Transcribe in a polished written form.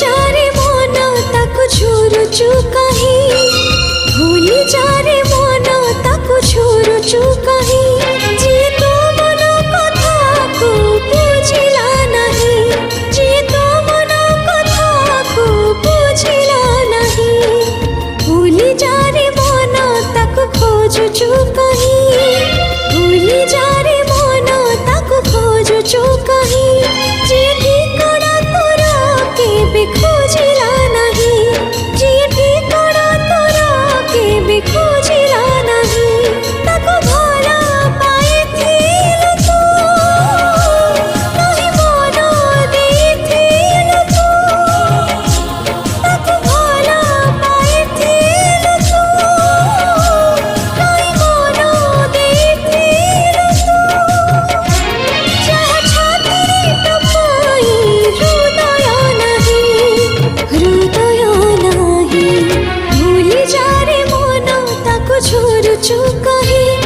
जारे मन ताकु झुरुचु कहीं भूली जारे मन ताकु झुरुचु कहीं जी तो मन कथा को बुझिला नहीं जी तो मन कथा को बुझिला नहीं भूली जारे मन ताकु खोजुचु कहीं भूली जारे मन ताकु खोजुचु कहीं जी ठिकाना तोरा केबे खोजिला नहीं जी ठिकाना तोरा केबे खोजिला नहीं ताकु भला पाइथिल तू नहीं मन देथिल तू ताकु भला पाइथिल तू नहीं मन देथिल तू जहाँ छाती तपाई हृदय नहीं भूली जारे मन ताकु झुरुचु